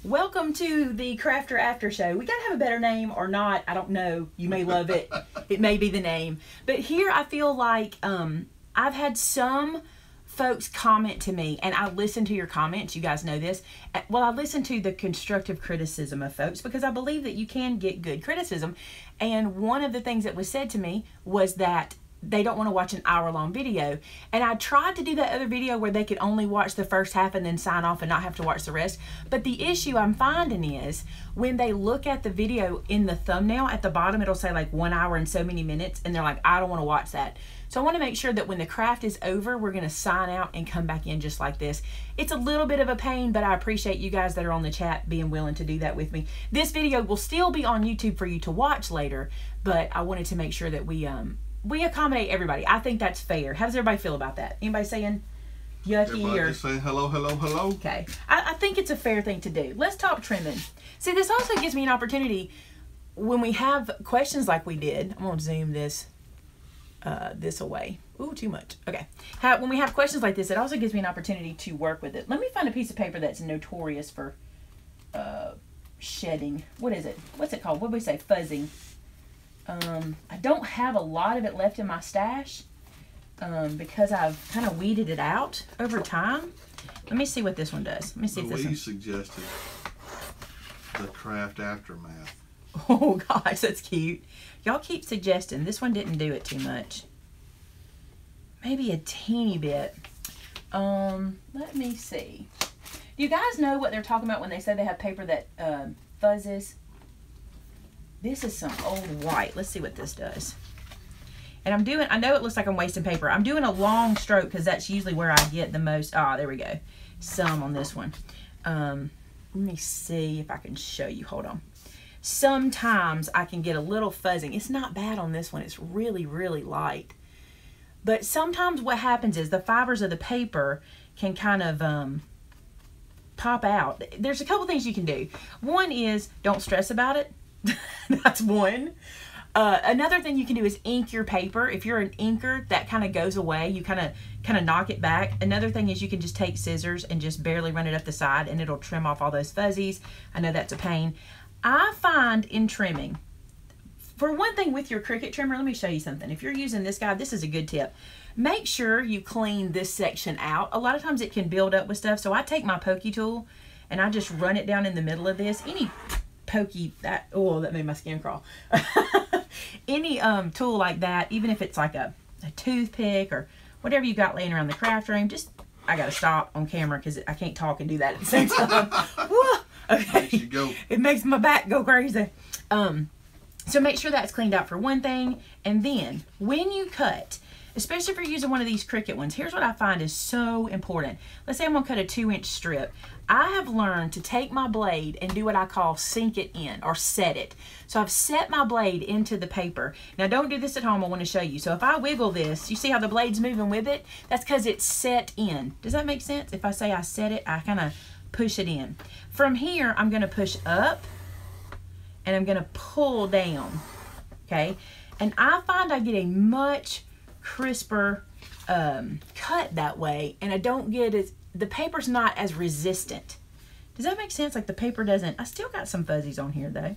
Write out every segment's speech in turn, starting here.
Welcome to the Crafter After Show. We gotta have a better name or not, I don't know. You may love it. It may be the name. But here I feel like I've had some folks comment to me, and I listen to your comments. You guys know this. Well, I listen to the constructive criticism of folks because I believe that you can get good criticism. And one of the things that was said to me was that they don't want to watch an hour-long video. And I tried to do that other video where they could only watch the first half and then sign off and not have to watch the rest. But the issue I'm finding is when they look at the video in the thumbnail at the bottom, it'll say like 1 hour and so many minutes, and they're like, I don't want to watch that. So I want to make sure that when the craft is over, we're going to sign out and come back in just like this. It's a little bit of a pain, but I appreciate you guys that are on the chat being willing to do that with me. This video will still be on YouTube for you to watch later, but I wanted to make sure that we accommodate everybody. I think that's fair. How does everybody feel about that? Anybody saying yucky? Everybody or just saying hello, hello, hello. Okay. I think it's a fair thing to do. Let's talk trimming. See, this also gives me an opportunity when we have questions like we did. I'm going to zoom this away. Ooh, too much. Okay. When we have questions like this, it also gives me an opportunity to work with it. Let me find a piece of paper that's notorious for shedding. What is it? What's it called? What do we say? Fuzzing. I don't have a lot of it left in my stash because I've kind of weeded it out over time. Let me see what this one does. Let me see if this one... suggested the craft aftermath. Oh gosh, that's cute. Y'all keep suggesting. This one didn't do it too much. Maybe a teeny bit. Let me see. Do you guys know what they're talking about when they say they have paper that fuzzes? This is some old white. Let's see what this does. And I'm doing, I know it looks like I'm wasting paper. I'm doing a long stroke because that's usually where I get the most. Ah, there we go. Some on this one. Let me see if I can show you. Hold on. Sometimes I can get a little fuzzing. It's not bad on this one. It's really, really light. But sometimes what happens is the fibers of the paper can kind of pop out. There's a couple things you can do. One is don't stress about it. That's one. Another thing you can do is ink your paper. If you're an inker, that kind of goes away. You kind of knock it back. Another thing is you can just take scissors and just barely run it up the side and it'll trim off all those fuzzies. I know that's a pain. I find in trimming, for one thing with your Cricut trimmer, let me show you something. If you're using this guy, this is a good tip. Make sure you clean this section out. A lot of times it can build up with stuff. So I take my pokey tool and I just run it down in the middle of this. Any pokey, that made my skin crawl. Any tool like that, even if it's like a toothpick or whatever you got laying around the craft room, just, I gotta stop on camera because I can't talk and do that at the same time. Whoa! Okay. Makes you go. It makes my back go crazy. So make sure that's cleaned out for one thing, and then when you cut, especially if you're using one of these Cricut ones, here's what I find is so important. Let's say I'm gonna cut a 2-inch strip. I have learned to take my blade and do what I call sink it in or set it. So I've set my blade into the paper. Now don't do this at home, I want to show you. So if I wiggle this, you see how the blade's moving with it? That's because it's set in. Does that make sense? If I say I set it, I kind of push it in. From here, I'm going to push up and I'm going to pull down. Okay? And I find I get a much crisper cut that way, and I don't get as, the paper's not as resistant. Does that make sense? Like the paper doesn't, I still got some fuzzies on here though.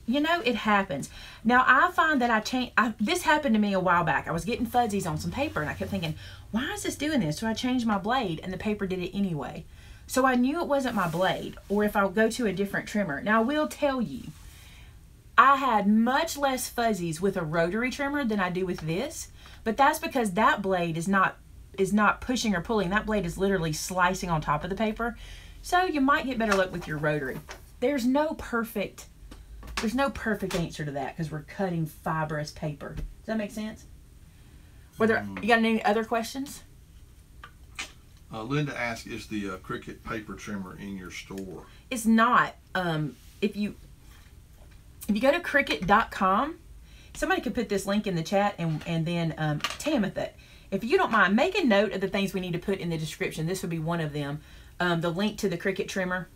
You know, it happens. Now I find that this happened to me a while back. I was getting fuzzies on some paper and I kept thinking, why is this doing this? So I changed my blade and the paper did it anyway. So I knew it wasn't my blade, or if I'll go to a different trimmer. Now I will tell you, I had much less fuzzies with a rotary trimmer than I do with this, but that's because that blade is not pushing or pulling. That blade is literally slicing on top of the paper. So you might get better luck with your rotary. There's no perfect answer to that because we're cutting fibrous paper. Does that make sense? You got any other questions? Linda asked, is the Cricut paper trimmer in your store? It's not. If you go to Cricut.com, somebody could put this link in the chat, and then Tamitha, if you don't mind, make a note of the things we need to put in the description. This would be one of them. The link to the Cricut trimmer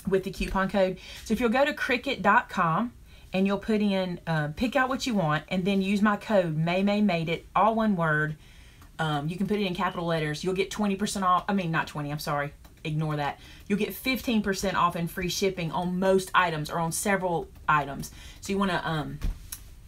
with the coupon code. So if you'll go to Cricut.com and you'll put in, pick out what you want, and then use my code, Maymay Made It, all one word. You can put it in capital letters. You'll get 20% off. I mean, not 20, I'm sorry. ignore that. You'll get 15% off and free shipping on most items or on several items. So you want to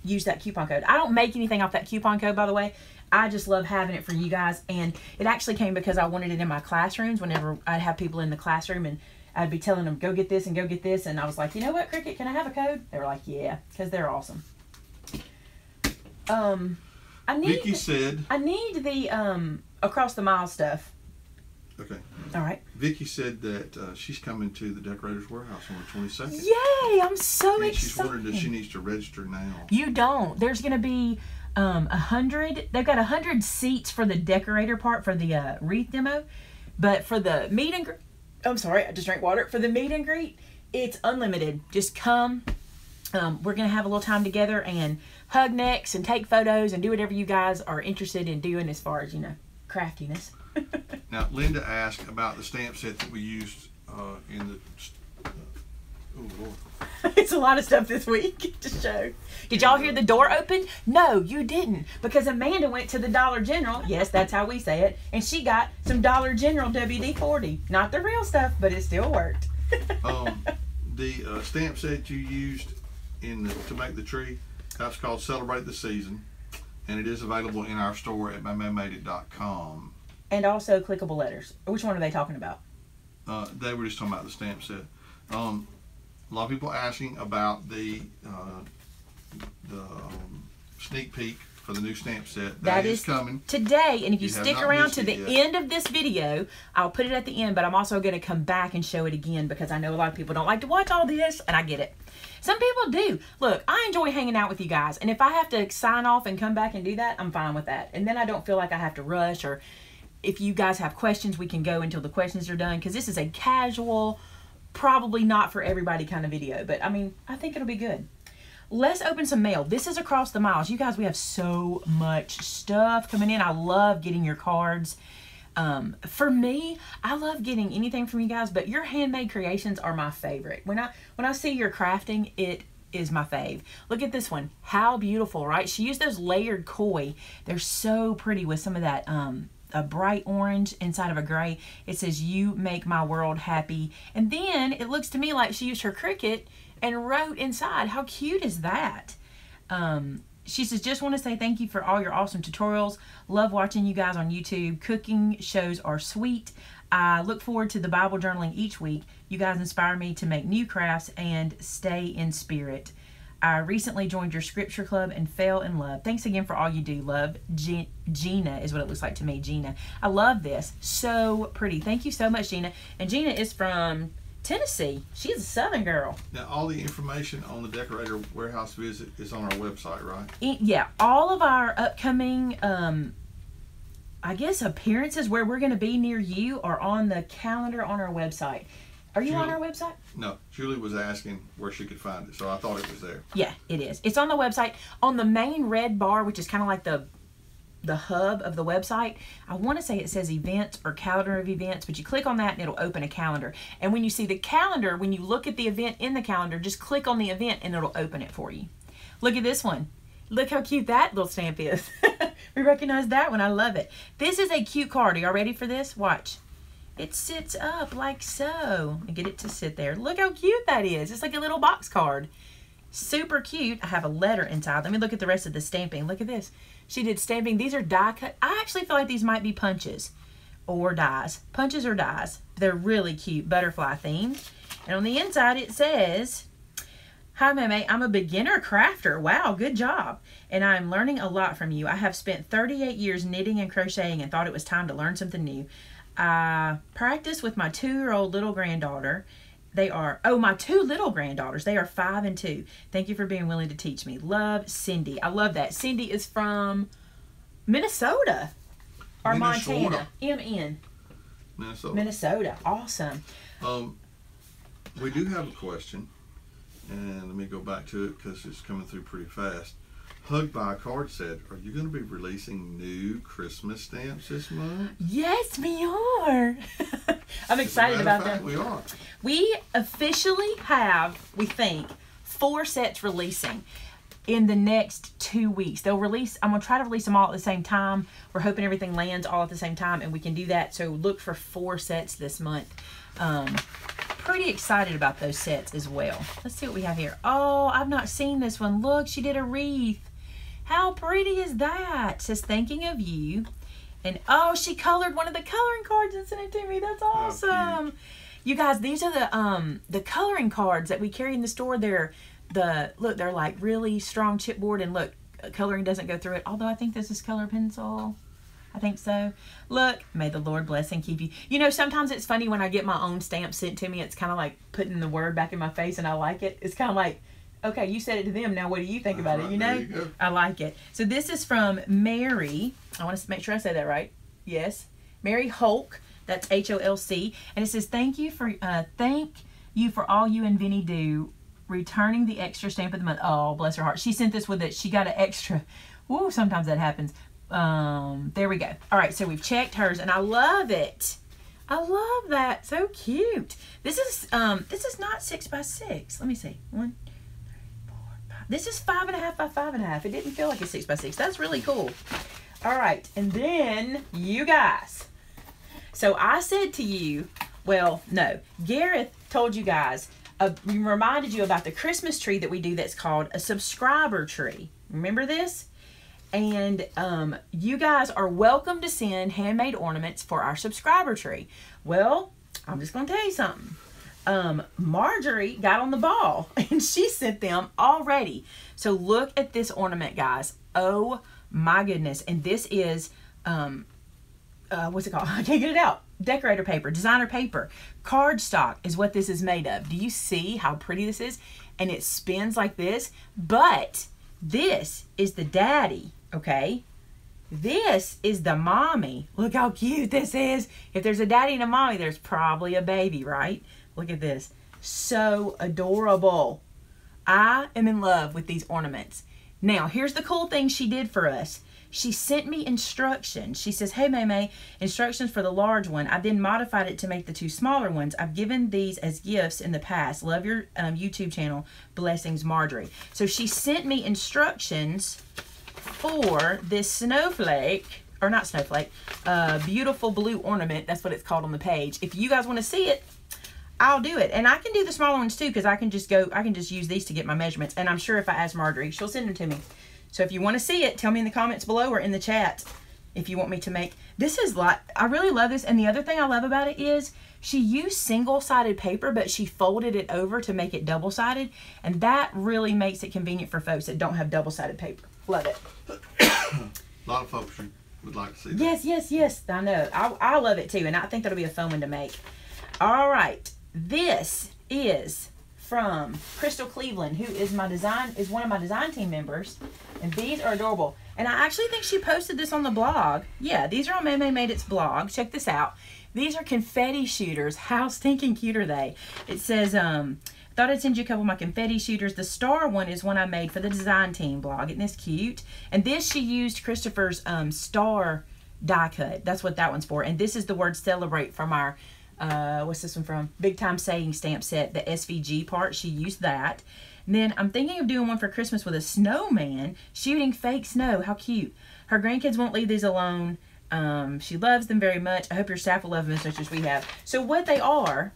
use that coupon code. I don't make anything off that coupon code, by the way. I just love having it for you guys. And it actually came because I wanted it in my classrooms whenever I'd have people in the classroom and I'd be telling them, go get this and go get this. And I was like, you know what, Cricket, can I have a code? They were like, yeah, because they're awesome. Vicky said, I need the across the mile stuff. Okay. All right. Vicky said that she's coming to the Decorators Warehouse on the 22nd. Yay! I'm so excited. She's wondering if she needs to register now. You don't. There's going to be 100. They've got 100 seats for the decorator part for the wreath demo, but for the meet and greet, I'm sorry, I just drank water. For the meet and greet, it's unlimited. Just come. We're going to have a little time together and hug necks and take photos and do whatever you guys are interested in doing as far as, you know, craftiness. Now, Linda asked about the stamp set that we used in the... oh, Lord. It's a lot of stuff this week to show. Did y'all hear the door open? No, you didn't. Because Amanda went to the Dollar General. Yes, that's how we say it. And she got some Dollar General WD-40. Not the real stuff, but it still worked. The stamp set you used to make the tree, that's called Celebrate the Season. And it is available in our store at MaymayMadeIt.com. And also clickable letters. Which one are they talking about? They were just talking about the stamp set. A lot of people asking about the sneak peek for the new stamp set. That is coming today. And if you stick around to the end of this video, I'll put it at the end, but I'm also going to come back and show it again because I know a lot of people don't like to watch all this, and I get it. Some people do. Look, I enjoy hanging out with you guys, and if I have to sign off and come back and do that, I'm fine with that. And then I don't feel like I have to rush, or if you guys have questions, we can go until the questions are done, because this is a casual, probably not for everybody kind of video, but I mean, I think it'll be good. Let's open some mail. This is across the miles. You guys, we have so much stuff coming in. I love getting your cards. For me, I love getting anything from you guys, but your handmade creations are my favorite. When I see your crafting, it is my fave. Look at this one. How beautiful, right? She used those layered koi. They're so pretty with some of that a bright orange inside of a gray. It says, "You make my world happy." And then it looks to me like she used her Cricut and wrote inside. How cute is that? She says, "Just want to say thank you for all your awesome tutorials. Love watching you guys on YouTube. Cooking shows are sweet. I look forward to the Bible journaling each week. You guys inspire me to make new crafts and stay in spirit. I recently joined your scripture club and fell in love. Thanks again for all you do. Love, Gina is what it looks like to me. Gina. I love this. So pretty. Thank you so much, Gina. And Gina is from Tennessee. She's a Southern girl. Now, all the information on the Decorator Warehouse visit is on our website, right? Yeah. All of our upcoming, I guess, appearances where we're going to be near you are on the calendar on our website. Are you on our website? No. Julie was asking where she could find it, so I thought it was there. Yeah, it is. It's on the website. On the main red bar, which is kind of like the hub of the website, I want to say it says events or calendar of events, but you click on that and it'll open a calendar. And when you see the calendar, when you look at the event in the calendar, just click on the event and it'll open it for you. Look at this one. Look how cute that little stamp is. We recognize that one. I love it. This is a cute card. Are y'all ready for this? Watch. It sits up like so. And get it to sit there. Look how cute that is. It's like a little box card. Super cute. I have a letter inside. Let me look at the rest of the stamping. Look at this. She did stamping. These are die cut. I actually feel like these might be punches or dies. Punches or dies. They're really cute. Butterfly themed. And on the inside it says, "Hi Maymay, I'm a beginner crafter. Wow, good job. And I'm learning a lot from you. I have spent 38 years knitting and crocheting and thought it was time to learn something new. I practice with my 2-year-old little granddaughter. They are, my 2 little granddaughters. They are 5 and 2. Thank you for being willing to teach me. Love, Cindy." I love that. Cindy is from Minnesota or Montana. MN. Minnesota. Awesome. We do have a question, and let me go back to it because it's coming through pretty fast. Hugged by a Card said, "Are you going to be releasing new Christmas stamps this month?" Yes, we are. I'm excited about that. We are. We officially have, we think, 4 sets releasing. in the next 2 weeks. They'll release, I'm going to try to release them all at the same time. We're hoping everything lands all at the same time and we can do that. So look for 4 sets this month. Pretty excited about those sets as well. Let's see what we have here. Oh, I've not seen this one. Look, she did a wreath. How pretty is that? It says, thinking of you. And oh, she colored one of the coloring cards and sent it to me. That's awesome. You guys, these are the coloring cards that we carry in the store. They're like really strong chipboard, and look, coloring doesn't go through it. Although I think this is color pencil. I think so. Look, may the Lord bless and keep you. You know, sometimes it's funny when I get my own stamp sent to me. It's kind of like putting the word back in my face, and I like it. It's kind of like, okay, you said it to them. Now what do you think about it? You know, I like it. So this is from Mary. I want to make sure I say that right. Yes, Mary Holk. That's Holc, and it says, thank you for all you and Vinny do, returning the extra stamp of the month. Oh, bless her heart. She sent this with it. She got an extra. Woo, sometimes that happens. There we go. All right, so we've checked hers, and I love it. I love that. So cute. This is not 6 by 6. Let me see. 1, 2, 3, 4, 5. This is 5.5 by 5.5. It didn't feel like a 6 by 6. That's really cool. All right, and then you guys. So I said to you, well, no, Gareth told you guys, reminded you about the Christmas tree that we do that's called a subscriber tree. Remember this? And you guys are welcome to send handmade ornaments for our subscriber tree. Well, I'm just going to tell you something. Marjorie got on the ball and she sent them already. So look at this ornament, guys. Oh my goodness. And this is, what's it called? I can't get it out. Decorator paper, designer paper. Cardstock is what this is made of. Do you see how pretty this is? And it spins like this. But this is the daddy, okay? This is the mommy. Look how cute this is. If there's a daddy and a mommy, there's probably a baby, right? Look at this. So adorable. I am in love with these ornaments. Now, here's the cool thing she did for us. She sent me instructions. She says, hey, Maymay, instructions for the large one. I then modified it to make the 2 smaller ones. I've given these as gifts in the past. Love your YouTube channel. Blessings, Marjorie. So she sent me instructions for this snowflake, or not snowflake, beautiful blue ornament. That's what it's called on the page. If you guys want to see it, I'll do it. And I can do the smaller ones too, because I can just use these to get my measurements. And I'm sure if I ask Marjorie, she'll send them to me. So if you want to see it, tell me in the comments below or in the chat if you want me to make. This is like, I really love this. And the other thing I love about it is she used single-sided paper, but she folded it over to make it double-sided. And that really makes it convenient for folks that don't have double-sided paper. Love it. A lot of folks would like to see that. Yes, yes, yes. I know. I love it too. And I think that'll be a fun one to make. All right. This is from Crystal Cleveland, who is one of my design team members, and these are adorable. And I actually think she posted this on the blog. Yeah, these are on Maymay Made It's blog. Check this out. These are confetti shooters. How stinking cute are they? It says, thought I'd send you a couple of my confetti shooters. The star one is one I made for the design team blog. Isn't this cute? And this, she used Christopher's star die cut. That's what that one's for. And this is the word celebrate from our what's this one from? Big Time Saying stamp set, the SVG part. She used that. And then I'm thinking of doing one for Christmas with a snowman shooting fake snow. How cute. Her grandkids won't leave these alone. She loves them very much. I hope your staff will love them as much as we have. So what they are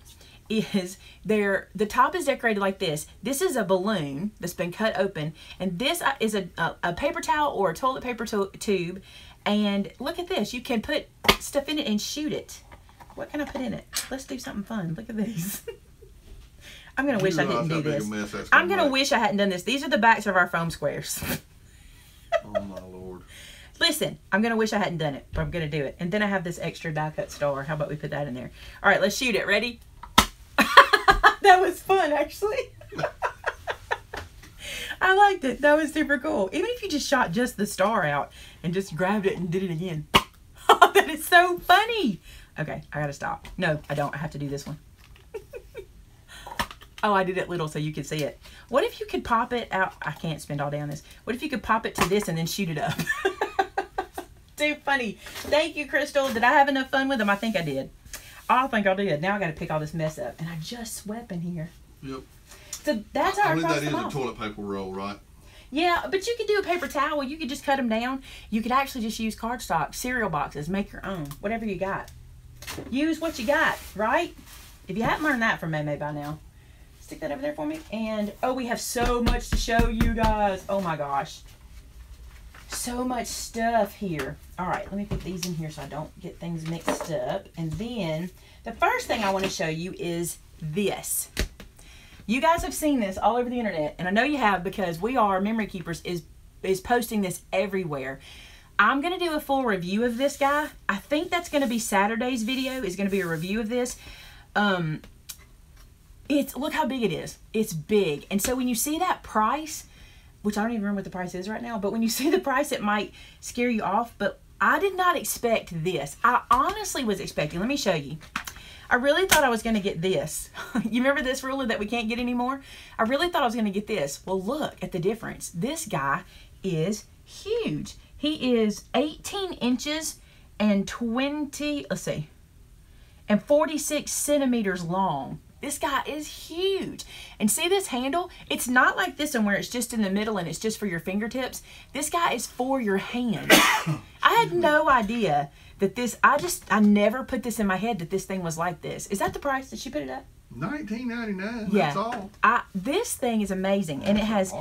is the top is decorated like this. This is a balloon that's been cut open. And this is a paper towel or a toilet paper tube. And look at this. You can put stuff in it and shoot it. What can I put in it? Let's do something fun. Look at these. I'm going to wish I didn't do this. I'm going to wish I hadn't done this. These are the backs of our foam squares. Oh, my Lord. Listen, I'm going to wish I hadn't done it, but I'm going to do it. And then I have this extra die cut star. How about we put that in there? All right, let's shoot it. Ready? That was fun, actually. I liked it. That was super cool. Even if you just shot just the star out and just grabbed it and did it again. Oh, that is so funny. Okay, I gotta stop. No, I don't. I have to do this one. Oh, I did it little so you could see it. What if you could pop it out? I can't spend all day on this. What if you could pop it to this and then shoot it up? Too funny. Thank you, Crystal. Did I have enough fun with them? I think I did. I think I did. Now I gotta pick all this mess up. And I just swept in here. Yep. So that's our I believe that is off. a toilet paper roll, right? Yeah, but you could do a paper towel. You could just cut them down. You could actually just use cardstock, cereal boxes, make your own, whatever you got. Use what you got, right? If you haven't learned that from Maymay by now, stick that over there for me. And, oh, we have so much to show you guys. Oh, my gosh. So much stuff here. All right, let me put these in here so I don't get things mixed up. And then the first thing I want to show you is this. You guys have seen this all over the internet, and I know you have because We Are Memory Keepers is posting this everywhere. I'm going to do a full review of this guy. I think that's going to be Saturday's video, is going to be a review of this. Look how big it is. It's big. And so when you see that price, which I don't even remember what the price is right now, but when you see the price, it might scare you off. But I did not expect this. I honestly was expecting, let me show you. I really thought I was going to get this. You remember this ruler that we can't get anymore? I really thought I was going to get this. Well, look at the difference. This guy is huge. He is 18 inches and 46 centimeters long. This guy is huge. And see this handle? It's not like this one where it's just in the middle and it's just for your fingertips. This guy is for your hands. I had no idea that this, I never put this in my head that this thing was like this. Is that the price that she put it at? $19.99. Yeah. That's all. This thing is amazing, and it has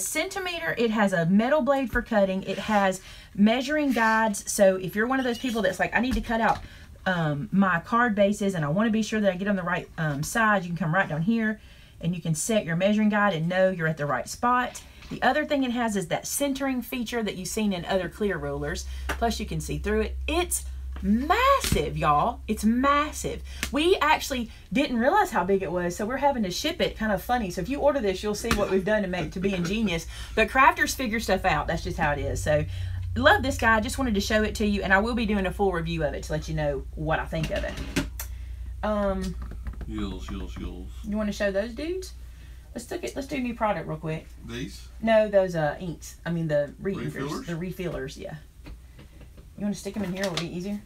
centimeter. It has a metal blade for cutting. It has measuring guides. So if you're one of those people that's like, I need to cut out my card bases and I want to be sure that I get on the right size, you can come right down here and you can set your measuring guide and know you're at the right spot. The other thing it has is that centering feature that you've seen in other clear rulers. Plus you can see through it. It's massive, y'all. It's massive. We actually didn't realize how big it was, so we're having to ship it. Kind of funny. So if you order this, you'll see what we've done to be ingenious. But crafters figure stuff out. That's just how it is. So love this guy. Just wanted to show it to you, and I will be doing a full review of it to let you know what I think of it. Yills. You want to show those dudes? Let's do new product real quick. These? No, those inks. I mean the refillers. The refillers, yeah. You want to stick them in here? It'll be easier.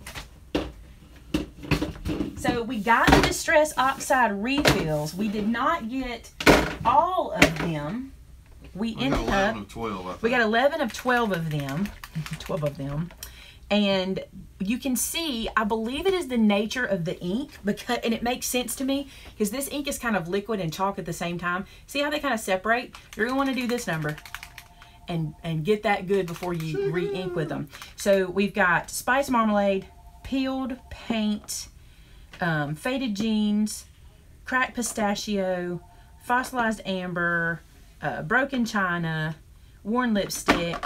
So we got the Distress Oxide refills. We did not get all of them. We got 11 of 12, I think. We got 11 of 12 of them. 12 of them. And you can see, I believe it is the nature of the ink, and it makes sense to me because this ink is kind of liquid and chalk at the same time. See how they kind of separate? You're going to want to do this number and get that good before you re-ink with them. So we've got Spice Marmalade, Peeled Paint, Faded Jeans, Cracked Pistachio, Fossilized Amber, Broken China, Worn Lipstick,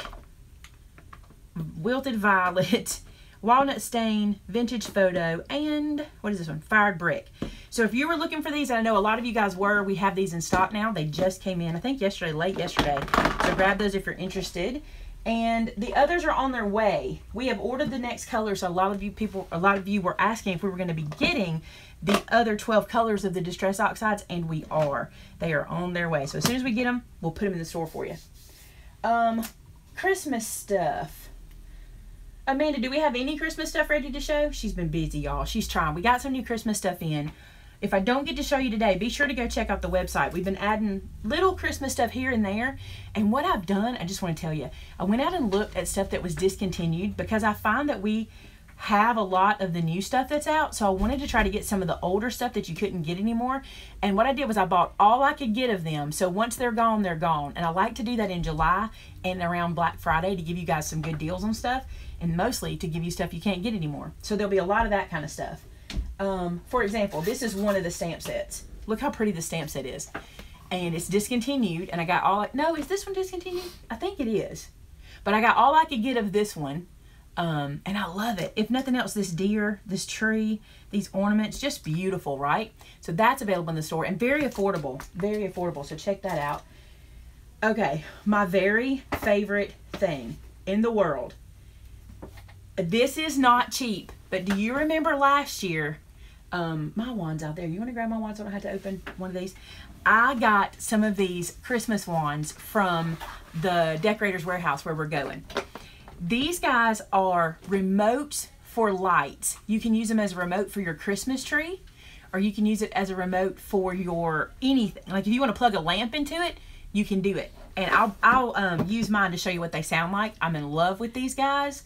Wilted Violet, Walnut Stain, Vintage Photo, and what is this one? Fired Brick. So if you were looking for these, I know a lot of you guys were, we have these in stock now. They just came in, I think yesterday, late yesterday. So grab those if you're interested. And the others are on their way. We have ordered the next color, so a lot of you were asking if we were going to be getting the other 12 colors of the Distress Oxides, and we are. They are on their way. So as soon as we get them, we'll put them in the store for you. Christmas stuff. Amanda, do we have any Christmas stuff ready to show? She's been busy, y'all. She's trying. We got some new Christmas stuff in. If I don't get to show you today, be sure to go check out the website. We've been adding little Christmas stuff here and there. And what I've done, I just want to tell you, I went out and looked at stuff that was discontinued because I find that we have a lot of the new stuff that's out. So I wanted to try to get some of the older stuff that you couldn't get anymore. And what I did was I bought all I could get of them. So once they're gone, they're gone. And I like to do that in July and around Black Friday to give you guys some good deals on stuff. And mostly to give you stuff you can't get anymore. So there'll be a lot of that kind of stuff. For example, this is one of the stamp sets. Look how pretty the stamp set is. And it's discontinued. And I got all... No, is this one discontinued? I think it is. But I got all I could get of this one. And I love it. If nothing else, this deer, this tree, these ornaments, just beautiful, right? So that's available in the store. And very affordable. Very affordable. So check that out. Okay, my very favorite thing in the world. This is not cheap, but do you remember last year, my wand's out there. You want to grab my wand so I don't have to open one of these? I got some of these Christmas wands from the Decorator's Warehouse where we're going. These guys are remotes for lights. You can use them as a remote for your Christmas tree, or you can use it as a remote for your anything. Like if you want to plug a lamp into it, you can do it. and I'll use mine to show you what they sound like. I'm in love with these guys.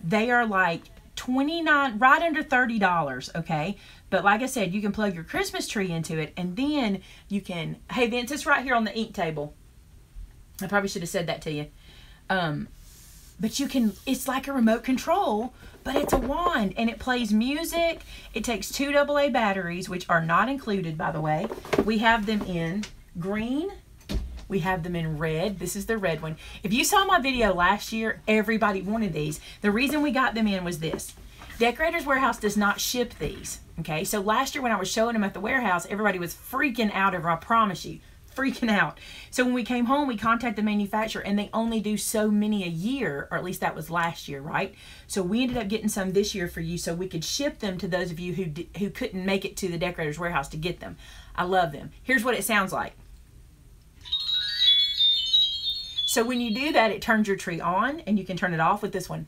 They are like $29, right under $30, okay? But like I said, you can plug your Christmas tree into it, and then you can, hey Vince, it's right here on the ink table. I probably should have said that to you. But you can, it's like a remote control, but it's a wand, and it plays music. It takes 2 AA batteries, which are not included, by the way. We have them in green. We have them in red. This is the red one. If you saw my video last year, everybody wanted these. The reason we got them in was this. Decorators Warehouse does not ship these, okay? So last year when I was showing them at the warehouse, everybody was freaking out over, I promise you, freaking out. So when we came home, we contacted the manufacturer, and they only do so many a year, or at least that was last year, right? So we ended up getting some this year for you so we could ship them to those of you who couldn't make it to the Decorators Warehouse to get them. I love them. Here's what it sounds like. So when you do that, it turns your tree on, and you can turn it off with this one.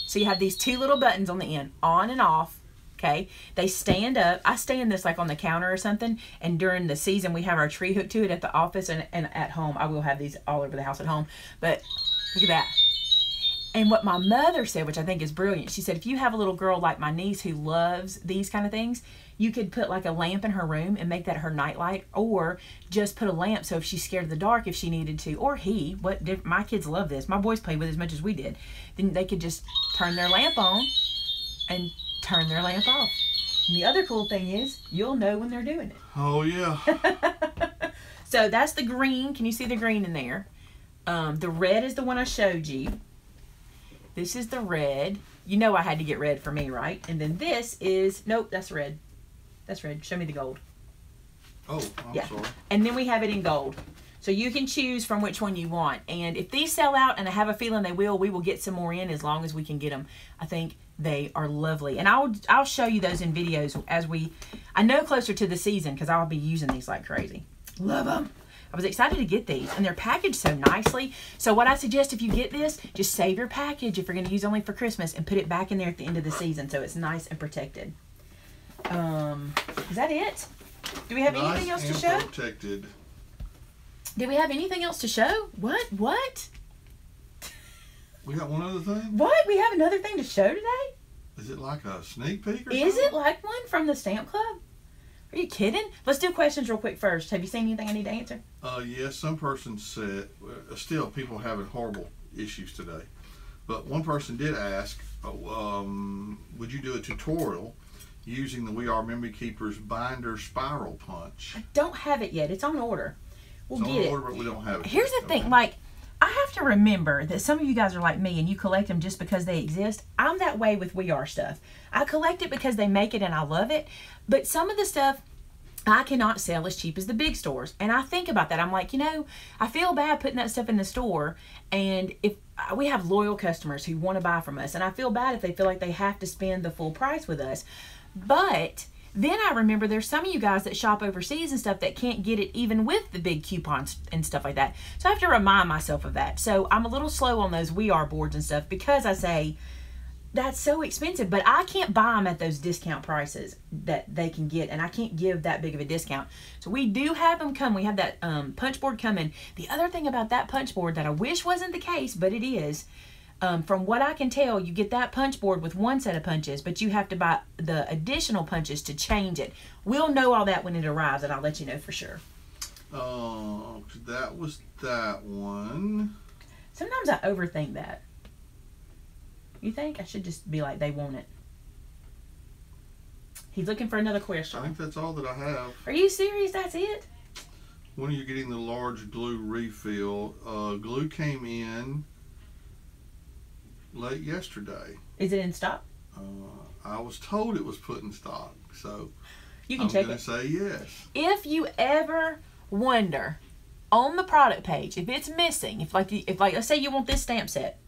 So you have these 2 little buttons on the end, on and off, okay? They stand up. I stand this like on the counter or something, and during the season, we have our tree hooked to it at the office and at home. I will have these all over the house at home, but look at that. And what my mother said, which I think is brilliant, she said, if you have a little girl like my niece who loves these kind of things, you could put like a lamp in her room and make that her nightlight, or just put a lamp so if she's scared of the dark, if she needed to, or my kids love this. My boys played with it as much as we did. Then they could just turn their lamp on and turn their lamp off. And the other cool thing is, you'll know when they're doing it. Oh, yeah. So that's the green. Can you see the green in there? The red is the one I showed you. This is the red. You know I had to get red for me, right? And then this is, nope, that's red. That's red. Show me the gold. Oh, I'm sorry. And then we have it in gold. So you can choose from which one you want. And if these sell out, and I have a feeling they will, we will get some more in as long as we can get them. I think they are lovely. And I'll show you those in videos as I know closer to the season, because I'll be using these like crazy. Love them. I was excited to get these, and they're packaged so nicely. So what I suggest, if you get this, just save your package if you're going to use only for Christmas, and put it back in there at the end of the season so it's nice and protected. Is that it? Do we have anything else to show? Protected. Do we have anything else to show? What? We got one other thing? What? We have another thing to show today? Is it like a sneak peek or something? Is it like one from the Stamp Club? Are you kidding? Let's do questions real quick first. Have you seen anything I need to answer? Yes, some person said, still people having horrible issues today. But one person did ask, would you do a tutorial using the We Are Memory Keepers binder spiral punch? I don't have it yet. It's on order. We'll get it. It's on order, but we don't have it. Here's the thing, like, I have to remember that some of you guys are like me and you collect them just because they exist. I'm that way with We Are stuff. I collect it because they make it and I love it. But some of the stuff I cannot sell as cheap as the big stores. And I think about that. I'm like, I feel bad putting that stuff in the store. And if we have loyal customers who want to buy from us, and I feel bad if they feel like they have to spend the full price with us. But then I remember there's some of you guys that shop overseas and stuff that can't get it even with the big coupons and stuff like that. So I have to remind myself of that. So I'm a little slow on those We Are boards and stuff because I say, that's so expensive, but I can't buy them at those discount prices that they can get, and I can't give that big of a discount. So we do have them come. We have that punch board coming. The other thing about that punch board that I wish wasn't the case, but it is, from what I can tell, you get that punch board with one set of punches, but you have to buy the additional punches to change it. We'll know all that when it arrives, and I'll let you know for sure. That was that one. Sometimes I overthink that. You think? I should just be like, they want it. He's looking for another question. I think that's all that I have. Are you serious? That's it? When are you getting the large glue refill? Glue came in late yesterday. Is it in stock? I was told it was put in stock, so you can check it. I'm going to say yes. If you ever wonder on the product page if it's missing, if let's say you want this stamp set,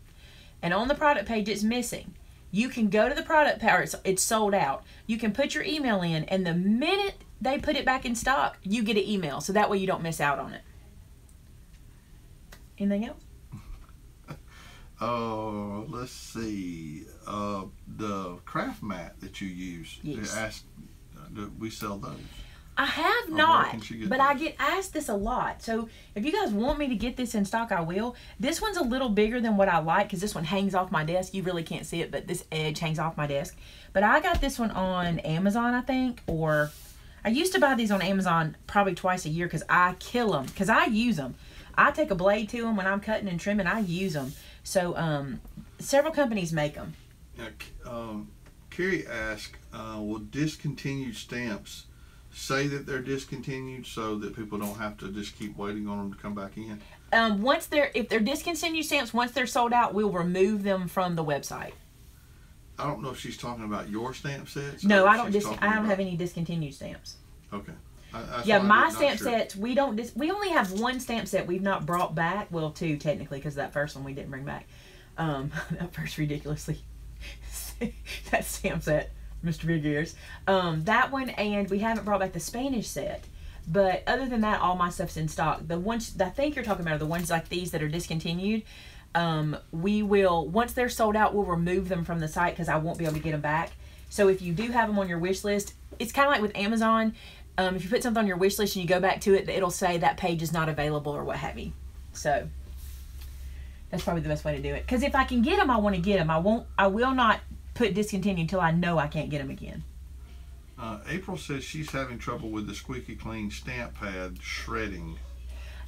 and on the product page it's missing, you can go to the product page, it's sold out. You can put your email in, and the minute they put it back in stock, you get an email, so that way you don't miss out on it. Anything else? Let's see. The craft mat that you use. Yes. We sell those. I have Or not, where can she get but those? I get asked this a lot. So if you guys want me to get this in stock, I will. This one's a little bigger than what I like because this one hangs off my desk. You really can't see it, but this edge hangs off my desk. But I got this one on Amazon, I think, or I used to buy these on Amazon probably twice a year because I kill them, because I use them. I take a blade to them when I'm cutting and trimming. I use them. So several companies make them. Now, Carrie asked, will discontinued stamps say that they're discontinued so that people don't have to just keep waiting on them to come back in? If they're discontinued stamps, once they're sold out, we'll remove them from the website. I don't know if she's talking about your stamp sets. No, or I if don't. she's I talking don't have about- any discontinued stamps. Okay. Yeah, my not stamp sure. sets, we don't. We only have one stamp set we've not brought back. Well, two technically, because that first one we didn't bring back. That first ridiculously that stamp set, Mr. Big Ears. That one, and we haven't brought back the Spanish set. But other than that, all my stuff's in stock. The ones I think you're talking about are the ones like these that are discontinued. We will, once they're sold out, we'll remove them from the site because I won't be able to get them back. So if you do have them on your wish list, it's kind of like with Amazon. If you put something on your wish list and you go back to it, it'll say that page is not available or what have you. So that's probably the best way to do it. Because if I can get them, I want to get them. I will not put discontinued until I know I can't get them again. April says she's having trouble with the Squeaky Clean stamp pad shredding.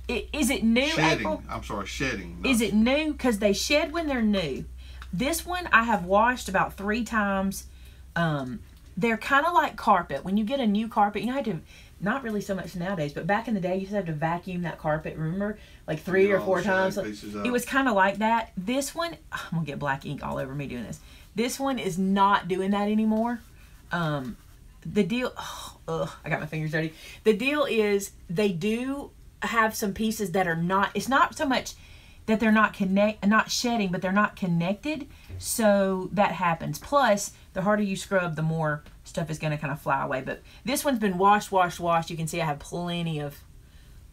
Is it new, Shedding. April? I'm sorry, shedding. Is it new? Because they shed when they're new. This one I have washed about 3 times. They're kind of like carpet. When you get a new carpet, you know how to, not really so much nowadays, but back in the day, you used to have to vacuum that carpet, remember? Like 3 or 4 times. It was kind of like that. This one, I'm going to get black ink all over me doing this. This one is not doing that anymore. The deal, I got my fingers dirty. The deal is they do have some pieces that are not, it's not so much that they're not not shedding, but they're not connected. So that happens. Plus, the harder you scrub, the more stuff is going to kind of fly away. But this one's been washed. You can see I have plenty of,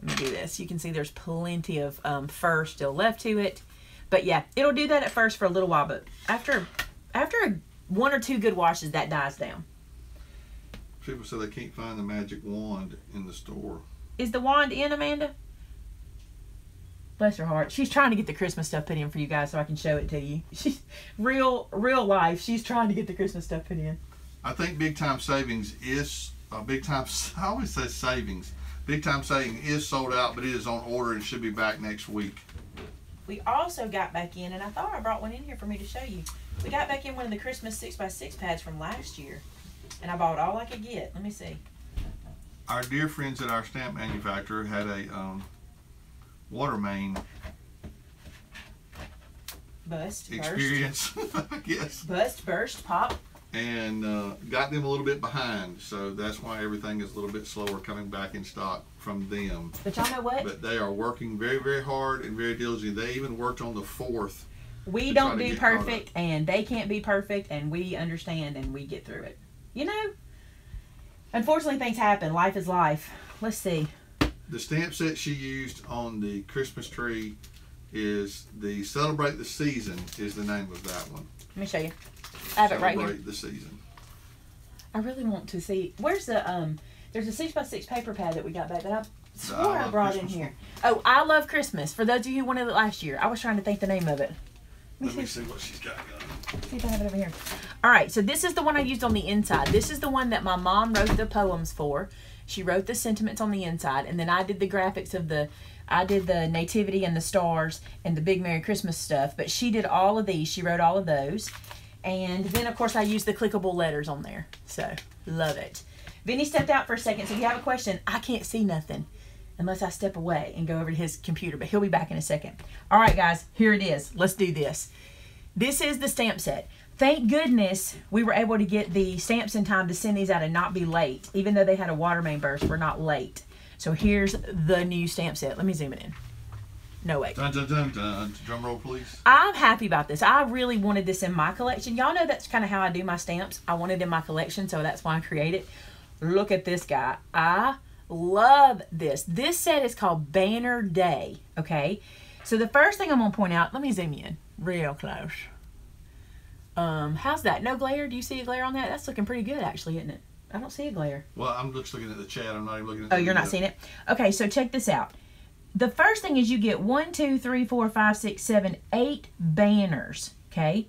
let me do this. You can see there's plenty of fur still left to it. But yeah, it'll do that at first for a little while. But after 1 or 2 good washes, that dies down. People say they can't find the magic wand in the store. Is the wand in, Amanda? Bless her heart. She's trying to get the Christmas stuff put in for you guys so I can show it to you. She's real life. She's trying to get the Christmas stuff put in. I think Big Time Savings is I always say savings. Big Time Saving is sold out, but it is on order and should be back next week. We also got back in, and I thought I brought one in here for me to show you. We got back in one of the Christmas 6x6 pads from last year, and I bought all I could get. Let me see. Our dear friends at our stamp manufacturer had a water main Burst, experience, I guess. burst, pop. And got them a little bit behind, so that's why everything is a little bit slower coming back in stock from them. But y'all know what? But they are working very, very hard and very diligently. They even worked on the 4th. We don't do perfect, and they can't be perfect, and we understand, and we get through it. You know? Unfortunately, things happen. Life is life. Let's see. The stamp set she used on the Christmas tree is the Celebrate the Season is the name of that one. Let me show you. I have it right here. Celebrate the Season. I really want to see. Where's the there's a 6x6 paper pad that we got back that I swore I brought in here. Oh, I Love Christmas. For those of you who wanted it last year, I was trying to think the name of it. Let me see what she's got going. See if I have it over here. All right, so this is the one I used on the inside. This is the one that my mom wrote the poems for. She wrote the sentiments on the inside, and then I did the graphics of I did the nativity and the stars and the big Merry Christmas stuff. But she did all of these. She wrote all of those. And then, of course, I used the clickable letters on there. So, love it. Vinny stepped out for a second, so if you have a question, I can't see nothing unless I step away and go over to his computer. But he'll be back in a second. All right, guys, here it is. Let's do this. This is the stamp set. Thank goodness we were able to get the stamps in time to send these out and not be late. Even though they had a water main burst, we're not late. So here's the new stamp set. Let me zoom it in. No, wait. Dun, dun, dun, dun. Drum roll, please. I'm happy about this. I really wanted this in my collection. Y'all know that's kind of how I do my stamps. I wanted it in my collection, so that's why I created. Look at this guy. I love this. This set is called Banner Day, okay? So the first thing I'm going to point out, let me zoom in real close. How's that? No glare? Do you see a glare on that? That's looking pretty good, actually, isn't it? I don't see a glare. Well, I'm just looking at the chat. I'm not even looking at Oh, you're not seeing it? Okay, so check this out. The first thing is you get 1, 2, 3, 4, 5, 6, 7, 8 banners, okay?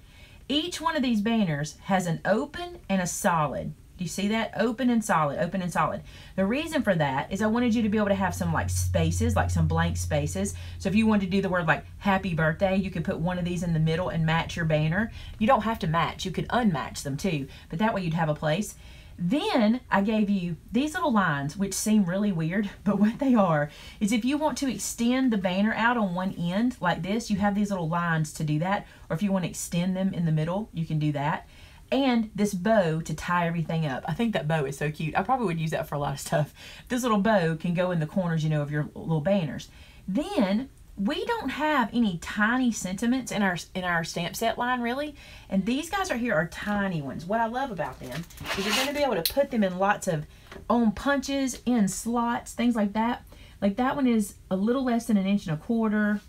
Each one of these banners has an open and a solid. Do you see that? Open and solid, open and solid. The reason for that is I wanted you to be able to have some like spaces, like some blank spaces. So if you wanted to do the word like happy birthday, you could put one of these in the middle and match your banner. You don't have to match. You could unmatch them too, but that way you'd have a place. Then I gave you these little lines, which seem really weird, but what they are is if you want to extend the banner out on one end like this, you have these little lines to do that. Or if you want to extend them in the middle, you can do that. And this bow to tie everything up. I think that bow is so cute. I probably would use that for a lot of stuff. This little bow can go in the corners, you know, of your little banners. Then we don't have any tiny sentiments in our stamp set line, really. And these guys right here are tiny ones. What I love about them is you're going to be able to put them in lots of on punches, in slots, things like that. Like that one is a little less than 1 1/4 inches.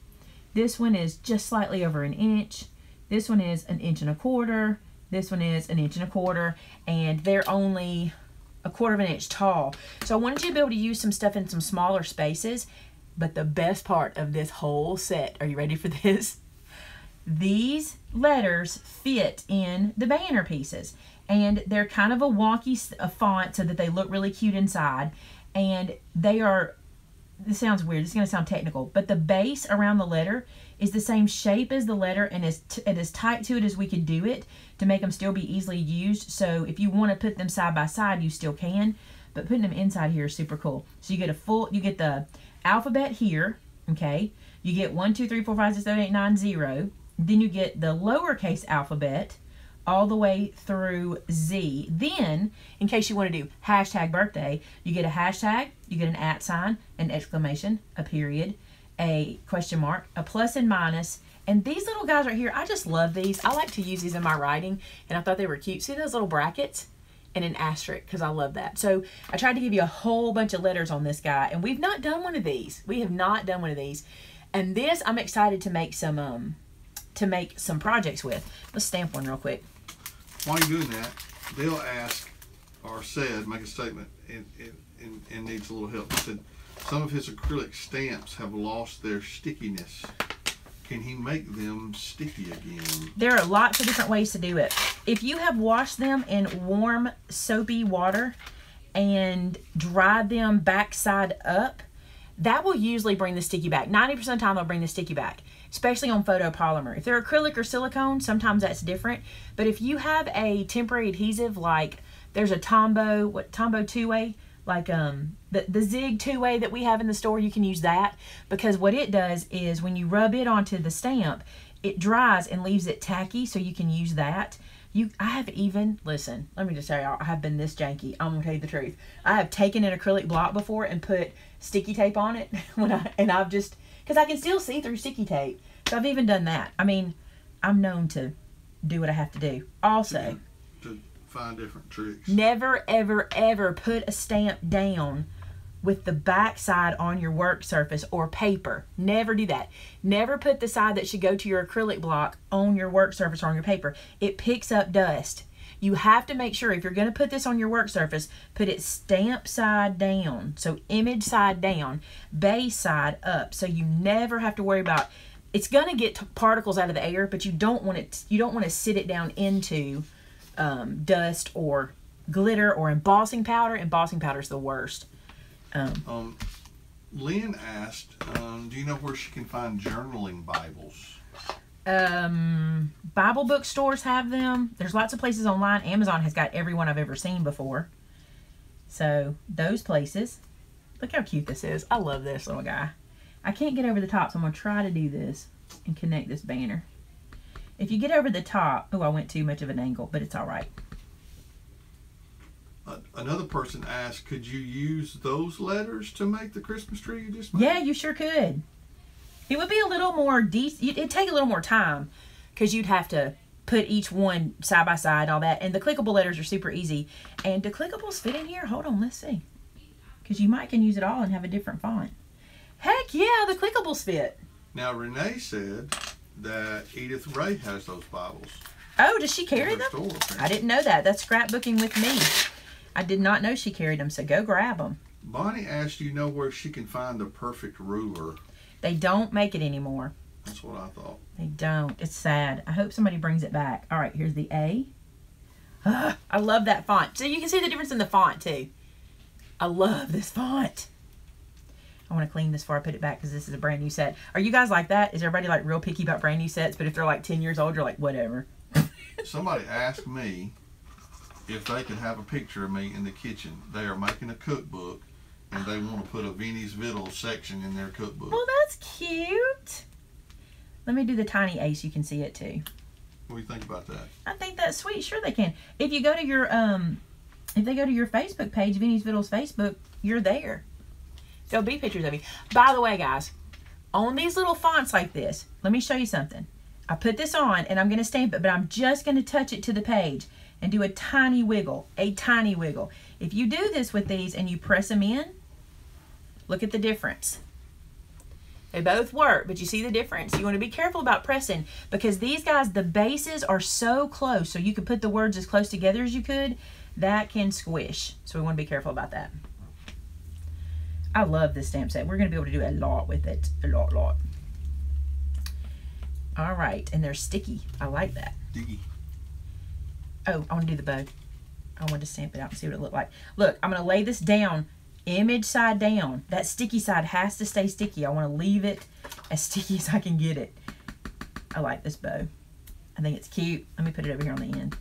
This one is just slightly over 1 inch. This one is 1 1/4 inches. This one is 1 1/4 inches, and they're only 1/4 inch tall. So I wanted you to be able to use some stuff in some smaller spaces. But the best part of this whole set, are you ready for this? These letters fit in the banner pieces. And they're kind of a wonky font so that they look really cute inside. And they are, this sounds weird, it's going to sound technical, but the base around the letter is the same shape as the letter and as tight to it as we could do it to make them still be easily used. So if you want to put them side by side, you still can. But putting them inside here is super cool. So you get the alphabet here, okay? You get 1, 2, 3, 4, 5, 6, 7, 8, 9, 0. Then you get the lowercase alphabet all the way through Z. Then, in case you want to do hashtag birthday, you get a hashtag, you get an @ sign, an exclamation, a period, a question mark, a plus and minus. And these little guys right here, I just love these. I like to use these in my writing, and I thought they were cute. See those little brackets? And an asterisk, because I love that. So I tried to give you a whole bunch of letters on this guy, and we've not done one of these. We have not done one of these. And this, I'm excited to make some projects with. Let's stamp one real quick. While you're doing that, Dale asked, or said, make a statement, and needs a little help. He said, some of his acrylic stamps have lost their stickiness. Can he make them sticky again? There are lots of different ways to do it. If you have washed them in warm, soapy water and dried them backside up, that will usually bring the sticky back. 90% of the time, they'll bring the sticky back, especially on photopolymer. If they're acrylic or silicone, sometimes that's different. But if you have a temporary adhesive, like there's a Tombow 2-way, like the Zig 2-way that we have in the store, you can use that, because what it does is when you rub it onto the stamp, it dries and leaves it tacky, so you can use that. I have even, listen, let me just tell y'all, I have been this janky. I'm gonna tell you the truth. I have taken an acrylic block before and put sticky tape on it I've just, because I can still see through sticky tape. So I've even done that. I mean, I'm known to do what I have to do. Also, to find different tricks. Never, ever, ever put a stamp down with the back side on your work surface or paper. Never do that. Never put the side that should go to your acrylic block on your work surface or on your paper. It picks up dust. You have to make sure if you're going to put this on your work surface, put it stamp side down. So image side down, base side up. So you never have to worry about, it's going to get particles out of the air, but you don't want to sit it down into dust or glitter or embossing powder. Embossing powder is the worst. Lynn asked, do you know where she can find journaling Bibles? Bible bookstores have them. There's lots of places online. Amazon has got every one I've ever seen before. So those places. Look how cute this is. I love this little guy. I can't get over the top, so I'm going to try to do this and connect this banner. If you get over the top, oh, I went too much of an angle, but it's all right. Another person asked, could you use those letters to make the Christmas tree you just made? Yeah, you sure could. It would be a little more it'd take a little more time, because you'd have to put each one side by side and all that. And the clickable letters are super easy. And do clickables fit in here? Hold on, let's see. Because you might can use it all and have a different font. Heck yeah, the clickables fit. Now, Renee said that Edith Ray has those Bibles. Oh, does she carry them? Store, I didn't know that. That's scrapbooking with me. I did not know she carried them, so go grab them. Bonnie asked, you know where she can find the perfect ruler? They don't make it anymore. That's what I thought. They don't. It's sad. I hope somebody brings it back. All right, here's the A. I love that font. So you can see the difference in the font, too. I love this font. I want to clean this before I put it back because this is a brand new set. Are you guys like that? Is everybody like real picky about brand new sets? But if they're like 10 years old, you're like, whatever. Somebody asked me if they could have a picture of me in the kitchen. They are making a cookbook, and they want to put a Vinnie's Vittles section in their cookbook. Oh, that's cute. Let me do the tiny A so you can see it too. What do you think about that? I think that's sweet. Sure they can. If you go to your if they go to your Facebook page, Vinnie's Vittles Facebook, you're there. There'll be pictures of you. By the way, guys, on these little fonts like this, let me show you something. I put this on and I'm going to stamp it, but I'm just going to touch it to the page and do a tiny wiggle. A tiny wiggle. If you do this with these and you press them in, look at the difference. They both work, but you see the difference. You want to be careful about pressing because these guys, the bases are so close, so you could put the words as close together as you could. That can squish, so we want to be careful about that. I love this stamp set. We're going to be able to do a lot with it. A lot. All right, and they're sticky. I like that. Sticky. Oh, I want to do the bow. I want to stamp it out and see what it looked like. Look, I'm going to lay this down, image side down. That sticky side has to stay sticky. I want to leave it as sticky as I can get it. I like this bow. I think it's cute. Let me put it over here on the end.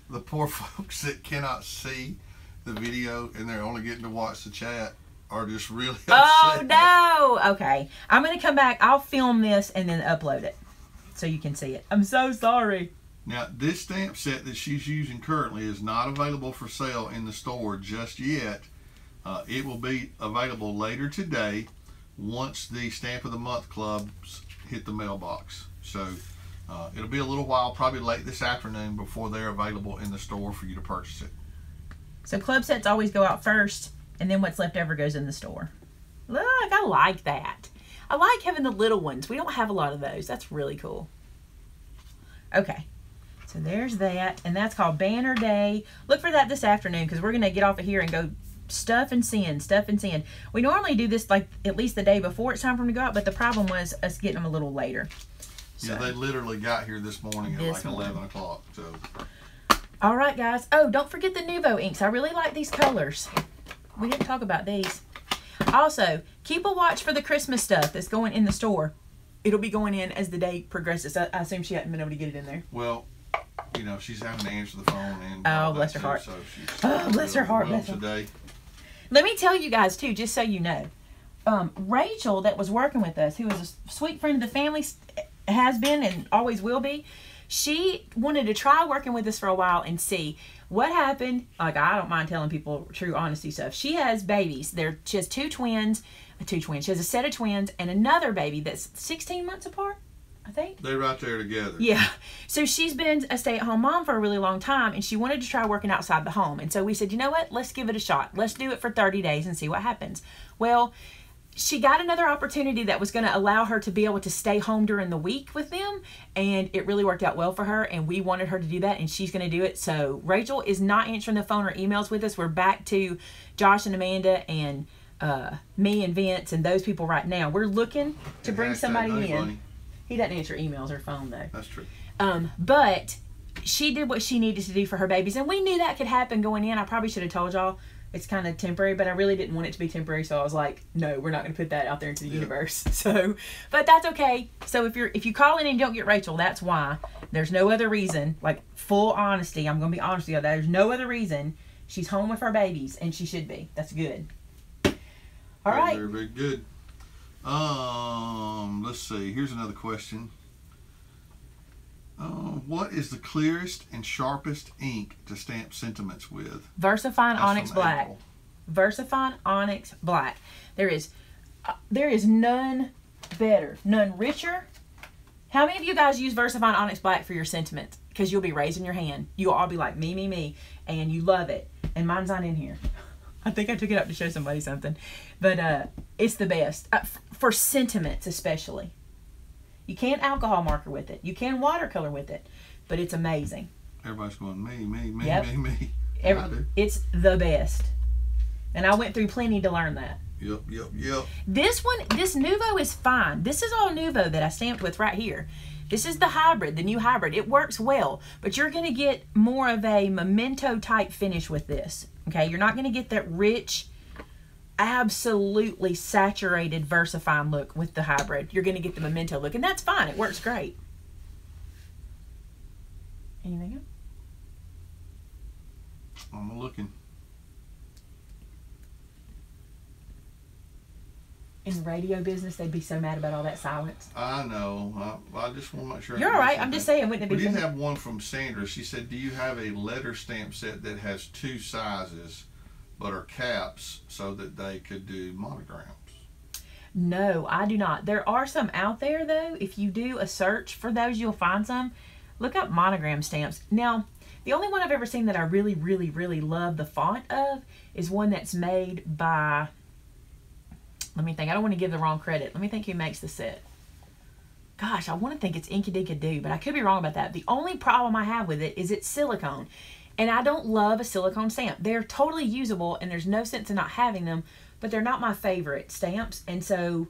The poor folks that cannot see the video and they're only getting to watch the chat are just really upset. Oh, no. Okay. I'm going to come back. I'll film this and then upload it so you can see it. I'm so sorry. Now, this stamp set that she's using currently is not available for sale in the store just yet. It will be available later today once the Stamp of the Month clubs hit the mailbox. So it'll be a little while, probably late this afternoon, before they're available in the store for you to purchase it. So club sets always go out first, and then what's left over goes in the store. Look, I like that. I like having the little ones. We don't have a lot of those. That's really cool. Okay. So there's that, and that's called Banner Day. Look for that this afternoon because we're going to get off of here and go stuff and send. We normally do this like at least the day before it's time for them to go out, but the problem was us getting them a little later. So, yeah, they literally got here this morning at like 11 o'clock. So. All right, guys. Oh, don't forget the Nuvo inks. I really like these colors. We didn't talk about these. Also, keep a watch for the Christmas stuff that's going in the store. It'll be going in as the day progresses. I assume she hadn't been able to get it in there. Well, you know, she's having to answer the phone. And oh, bless her heart. So bless her heart. Bless her. Today. Let me tell you guys, too, just so you know. Rachel, that was working with us, who is a sweet friend of the family, has been and always will be, she wanted to try working with us for a while and see what happened. Like, I don't mind telling people true honesty stuff. She has babies. She has two twins. She has a set of twins and another baby that's 16 months apart, I think. They're right there together. Yeah. So she's been a stay-at-home mom for a really long time, and she wanted to try working outside the home. And so we said, you know what? Let's give it a shot. Let's do it for 30 days and see what happens. Well, she got another opportunity that was going to allow her to be able to stay home during the week with them, and it really worked out well for her, and we wanted her to do that, and she's going to do it. So Rachel is not answering the phone or emails with us. We're back to Josh and Amanda and me and Vince and those people right now. We're looking to bring somebody in. Bunny. He doesn't answer emails or phone, though. That's true. But she did what she needed to do for her babies, and we knew that could happen going in. I probably should have told y'all. It's kind of temporary, but I really didn't want it to be temporary, so I was like, no, we're not going to put that out there into the universe. So, but that's okay. So if you call in and you don't get Rachel, that's why. There's no other reason. Like, full honesty, I'm going to be honest with you. There's no other reason. She's home with her babies, and she should be. That's good. All right. Very, very good. Let's see. Here's another question. What is the clearest and sharpest ink to stamp sentiments with? VersaFine Onyx Black. April. VersaFine Onyx Black. There is none better, none richer. How many of you guys use VersaFine Onyx Black for your sentiments? Because you'll be raising your hand. You'll all be like, me, and you love it. And mine's not in here. I think I took it up to show somebody something. But it's the best. For sentiments especially. You can't alcohol marker with it. You can watercolor with it. But it's amazing. Everybody's going, me. Yep. Me. I do. It's the best. And I went through plenty to learn that. Yep. This Nuvo is fine. This is all Nuvo that I stamped with right here. This is the hybrid, the new hybrid. It works well, but you're going to get more of a memento type finish with this. Okay, you're not going to get that rich, absolutely saturated VersaFine look with the hybrid. You're going to get the memento look, and that's fine. It works great. Anything else? I'm looking. In the radio business, they'd be so mad about all that silence. I know. I just want to make sure. You're all right. I'm just saying, wouldn't it be? We did have one from Sandra. She said, "Do you have a letter stamp set that has 2 sizes, but are caps so that they could do monograms?" No, I do not. There are some out there though. If you do a search for those, you'll find some. Look up monogram stamps. Now, the only one I've ever seen that I really, really, really love the font of is one that's made by. Let me think. I don't want to give the wrong credit. Let me think who makes the set. Gosh, I want to think it's Inkadinka, but I could be wrong about that. The only problem I have with it is it's silicone. And I don't love a silicone stamp. They're totally usable and there's no sense in not having them, but they're not my favorite stamps. And so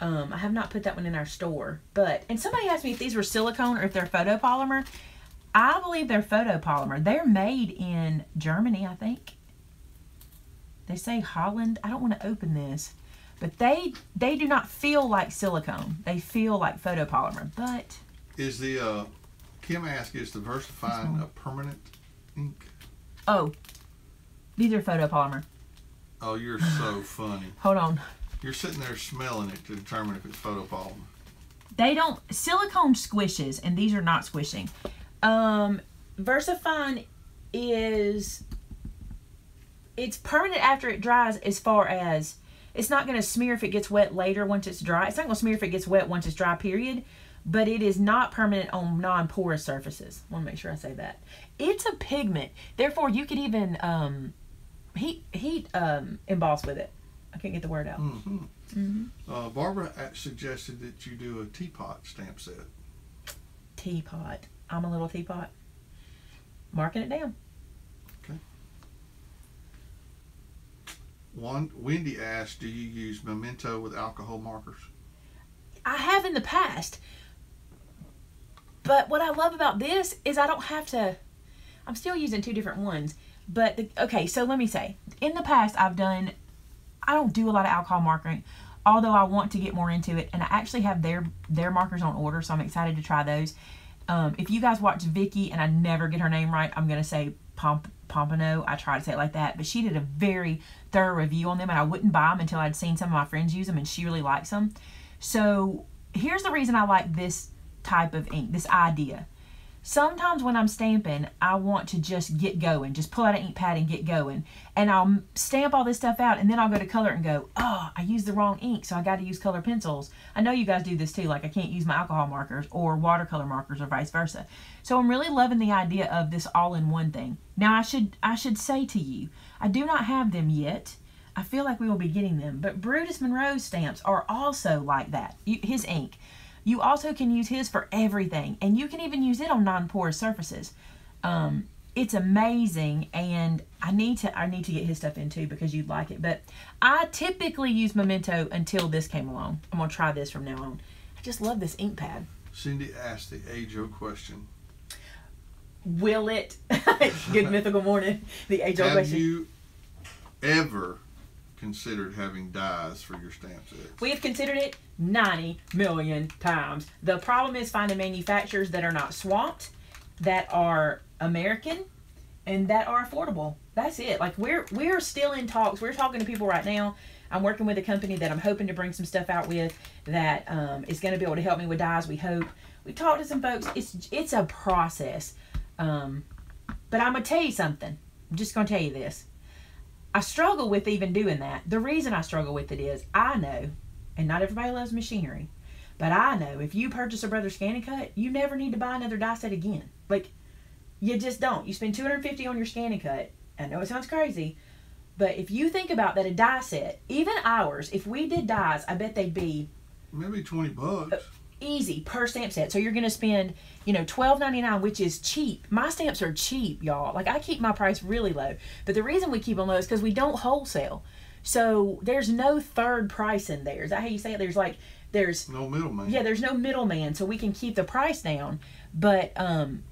I have not put that one in our store. And somebody asked me if these were silicone or if they're photopolymer. I believe they're photopolymer. They're made in Germany, I think. They say Holland. I don't want to open this. But they do not feel like silicone. They feel like photopolymer. But is the Kim asked, is the VersaFine a permanent ink? Oh, these are photopolymer. Oh, you're so funny. Hold on. You're sitting there smelling it to determine if it's photopolymer. They don't. Silicone squishes, and these are not squishing. VersaFine is. It's permanent after it dries, as far as. It's not going to smear if it gets wet later once it's dry. It's not going to smear if it gets wet once it's dry, period. But it is not permanent on non-porous surfaces. I want to make sure I say that. It's a pigment. Therefore, you could even heat emboss with it. I can't get the word out. Barbara suggested that you do a teapot stamp set. Teapot. I'm a little teapot. Marking it down. Wendy asked, do you use memento with alcohol markers? I have in the past. But what I love about this is I don't have to. I'm still using 2 different ones. But, okay, so let me say. In the past, I don't do a lot of alcohol markering. Although I want to get more into it. And I actually have their markers on order. So I'm excited to try those. If you guys watch Vicky, and I never get her name right, I'm going to say Pompano. I try to say it like that, but she did a very thorough review on them, and I wouldn't buy them until I'd seen some of my friends use them, and she really likes them. So here's the reason I like this type of ink, this idea. Sometimes when I'm stamping, I want to just get going, just pull out an ink pad and get going, and I'll stamp all this stuff out, and then I'll go to color and go, oh, I used the wrong ink, so I got to use color pencils. I know you guys do this too, like I can't use my alcohol markers or watercolor markers or vice versa. So I'm really loving the idea of this all-in-one thing. Now I should say to you, I do not have them yet. I feel like we will be getting them, but Brutus Monroe's stamps are also like that. His ink. You also can use his for everything, and you can even use it on non-porous surfaces. It's amazing, and I need to get his stuff in too because you'd like it. But I typically use memento until this came along. I'm gonna try this from now on. I just love this ink pad. Cindy asked the age-old question. Will it? Good mythical morning. The age-old question. Have you ever considered having dyes for your stamp sets? We have considered it 90 million times. The problem is finding manufacturers that are not swamped, that are American, and that are affordable. That's it. Like we're still in talks. We're talking to people right now. I'm working with a company that I'm hoping to bring some stuff out with that is going to be able to help me with dyes. We hope. We talked to some folks. It's a process. But I'm gonna tell you something. I'm just gonna tell you this. I struggle with even doing that. The reason I struggle with it is I know, and not everybody loves machinery, but I know if you purchase a Brothers Scan and Cut, you never need to buy another die set again. Like, you just don't. You spend $250 on your Scan and Cut. I know it sounds crazy, but if you think about that, a die set, even ours, if we did dies, I bet they'd be maybe $20. easy per stamp set. So you're going to spend, you know, $12.99, which is cheap. My stamps are cheap, y'all. Like, I keep my price really low. But the reason we keep them low is because we don't wholesale. So there's no third price in there. Is that how you say it? There's no middleman. Yeah, there's no middleman, so we can keep the price down. But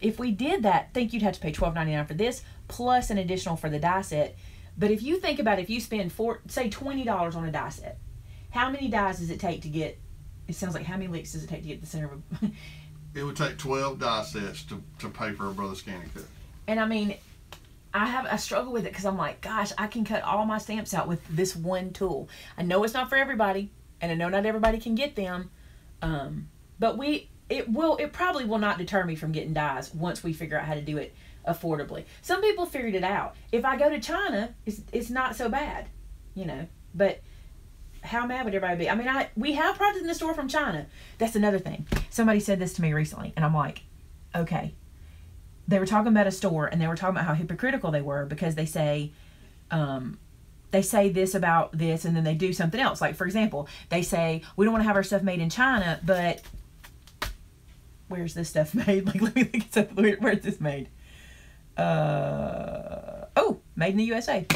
if we did that, I think you'd have to pay $12.99 for this, plus an additional for the die set. But if you think about it, if you spend say $20 on a die set, how many dies does it take to get? It sounds like how many licks does it take to get the center of a? It would take 12 die sets to pay for a brother scanning cut. And I mean, I struggle with it because I'm like, gosh, I can cut all my stamps out with this one tool. I know it's not for everybody, and I know not everybody can get them, but it probably will not deter me from getting dies once we figure out how to do it affordably. Some people figured it out. If I go to China, it's not so bad, you know. But how mad would everybody be? I mean, we have products in the store from China. That's another thing. Somebody said this to me recently, and I'm like, okay. They were talking about a store, and they were talking about how hypocritical they were because they say this about this, and then they do something else. Like, for example, they say, we don't want to have our stuff made in China, but where's this stuff made? Like, let me look at something. Where's this made? Made in the USA.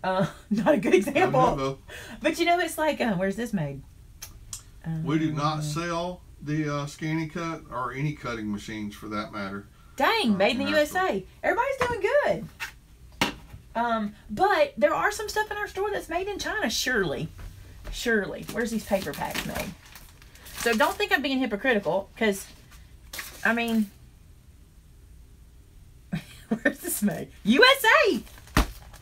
Not a good example. No. But, you know, it's like, where's this made? We do not sell the scanning cut or any cutting machines for that matter. Dang, made in the USA. Everybody's doing good. But there are some stuff in our store that's made in China, surely. Surely. Where's these paper packs made? So don't think I'm being hypocritical, because, I mean, where's this made? USA!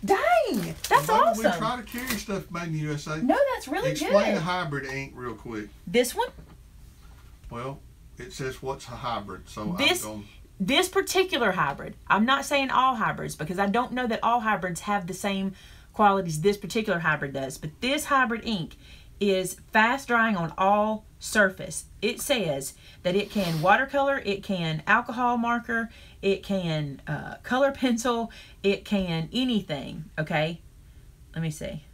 Dang! That's awesome. We try to carry stuff made in the USA. No, that's really good. Explain the hybrid ink real quick. This one? Well, it says what's a hybrid, so This particular hybrid, I'm not saying all hybrids because I don't know that all hybrids have the same qualities this particular hybrid does, but this hybrid ink is fast drying on all surface. It says that it can watercolor, it can alcohol marker, it can color pencil, it can anything, okay? Let me see.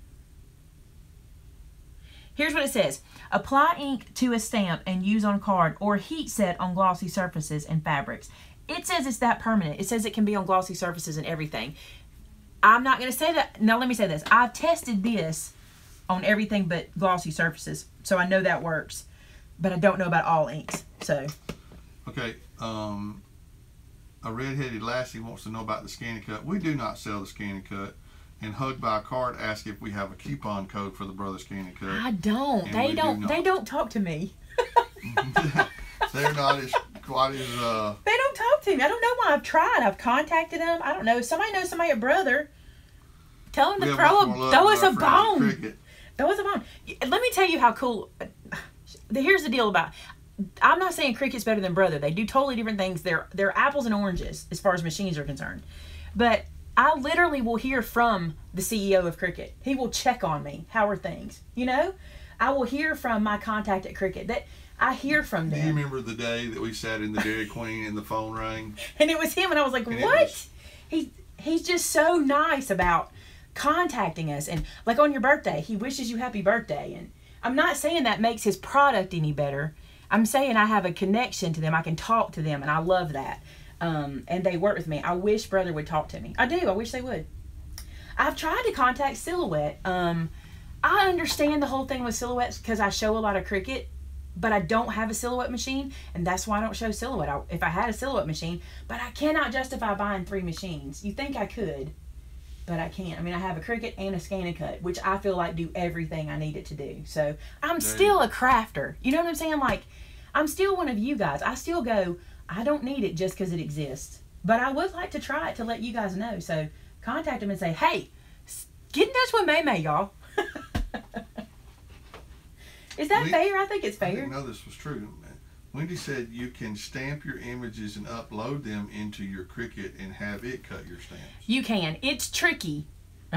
Here's what it says. Apply ink to a stamp and use on card or heat set on glossy surfaces and fabrics. It says it's that permanent. It says it can be on glossy surfaces and everything. I'm not going to say that. Now, let me say this. I've tested this on everything but glossy surfaces, so I know that works. But I don't know about all inks, so. Okay. A redheaded lassie wants to know about the scanning cut. We do not sell the scanning cut. And Hugged by a Card asks if we have a coupon code for the brother scanning cut. I don't. They don't talk to me. They're not as quite as They don't talk to me. I don't know why. I've tried. I've contacted them. I don't know. Somebody knows somebody at Brother. Tell them to throw us a bone. Throw us a bone. Let me tell you how cool. Here's the deal about. I'm not saying Cricut's better than Brother. They do totally different things. They're apples and oranges as far as machines are concerned. But I literally will hear from the CEO of Cricut. He will check on me. How are things? You know? I will hear from my contact at Cricut. That I hear from them. Do you remember the day that we sat in the Dairy Queen and the phone rang? And it was him, and I was like, what? He's just so nice about contacting us. And like on your birthday, he wishes you happy birthday. And I'm not saying that makes his product any better. I'm saying I have a connection to them. I can talk to them, and I love that. And they work with me. I wish Brother would talk to me. I do. I wish they would. I've tried to contact Silhouette. I understand the whole thing with Silhouettes because I show a lot of Cricut, but I don't have a Silhouette machine, and that's why I don't show Silhouette. If I had a Silhouette machine, but I cannot justify buying 3 machines. You think I could, but I can't. I mean, I have a Cricut and a Scan and Cut, which I feel like do everything I need it to do. So I'm still a crafter. You know what I'm saying? Like, I'm still one of you guys. I still go, I don't need it just because it exists. But I would like to try it to let you guys know. So contact them and say, hey, get in touch with Maymay, y'all. Is that fair? I think it's fair. I didn't know this was true. Wendy said you can stamp your images and upload them into your Cricut and have it cut your stamps. You can. It's tricky.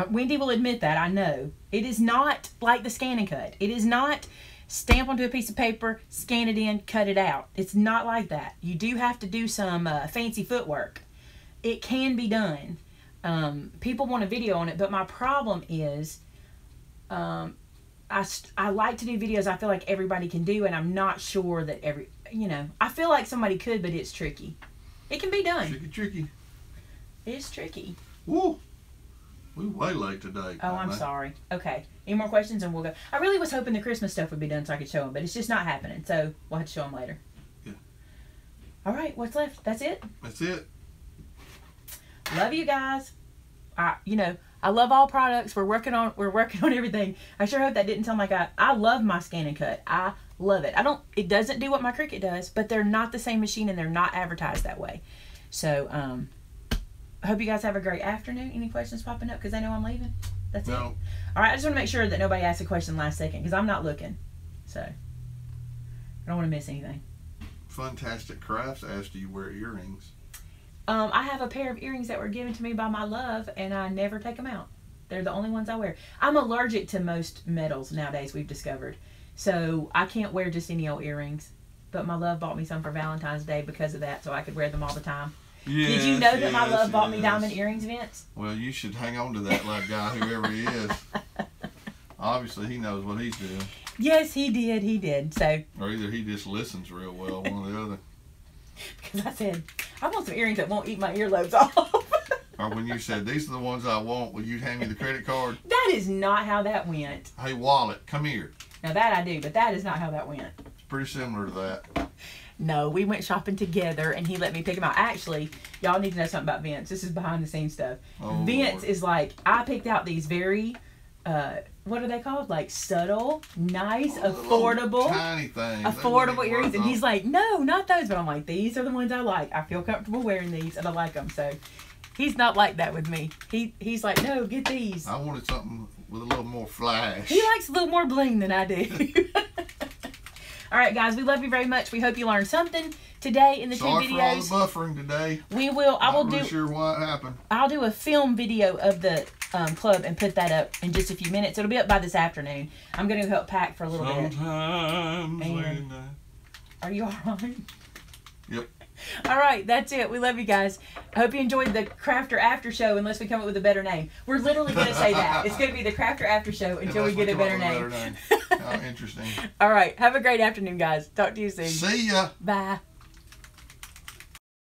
Wendy will admit that. I know. It is not like the Scan and Cut. It is not stamp onto a piece of paper, scan it in, cut it out. It's not like that. You do have to do some fancy footwork. It can be done. People want a video on it, but my problem is I like to do videos I feel like everybody can do, and I'm not sure that you know, I feel like somebody could, but it's tricky. It can be done. Tricky. It's tricky. Woo! We're way late today. Oh, I'm sorry. Okay. Any more questions and we'll go. I really was hoping the Christmas stuff would be done so I could show them, but it's just not happening. So we'll have to show them later. Yeah. All right. What's left? That's it? That's it. Love you guys. You know, I love all products. We're working on everything. I sure hope that didn't sound like I love my scan and cut. I love it. It doesn't do what my Cricut does, but they're not the same machine and they're not advertised that way. So, I hope you guys have a great afternoon. Any questions popping up? Because I know I'm leaving. That's it. All right. I just want to make sure that nobody asks a question last second because I'm not looking. So, I don't want to miss anything. Fantastic Crafts asked, do you wear earrings? I have a pair of earrings that were given to me by my love, and I never take them out. They're the only ones I wear. I'm allergic to most metals nowadays, we've discovered. So, I can't wear just any old earrings. But my love bought me some for Valentine's Day because of that, so I could wear them all the time. Yes, did you know that my love bought me diamond earrings, Vince? Well, you should hang on to that like guy, whoever he is. Obviously, he knows what he's doing. Yes, he did. So. Or either he just listens real well, one or the other. Because I said, I want some earrings that won't eat my earlobes off. Or when you said, these are the ones I want, will you hand me the credit card? That is not how that went. Hey, wallet, come here. Now that I do, but that is not how that went. It's pretty similar to that. No, we went shopping together and he let me pick them out. Actually, y'all need to know something about Vince. This is behind the scenes stuff. Oh, Vince Lord. is like, I picked out these very, what are they called? Like subtle, nice, affordable. Tiny things. Affordable earrings. And he's like, no, not those. But I'm like, these are the ones I like. I feel comfortable wearing these and I like them. So he's not like that with me. He's like, no, get these. I wanted something with a little more flash. He likes a little more bling than I do. All right, guys, we love you very much. We hope you learned something today in the Sorry two videos. for all the buffering today. We will. Not really sure why it happened. I'll do a film video of the club and put that up in just a few minutes. It'll be up by this afternoon. I'm going to help pack for a little bit. Sometimes. Are you all right? Yep. All right, that's it. We love you guys. I hope you enjoyed the Crafter After Show, unless we come up with a better name. We're literally going to say that. It's going to be the Crafter After Show until we get a better name. How interesting. All right, have a great afternoon, guys. Talk to you soon. See ya. Bye.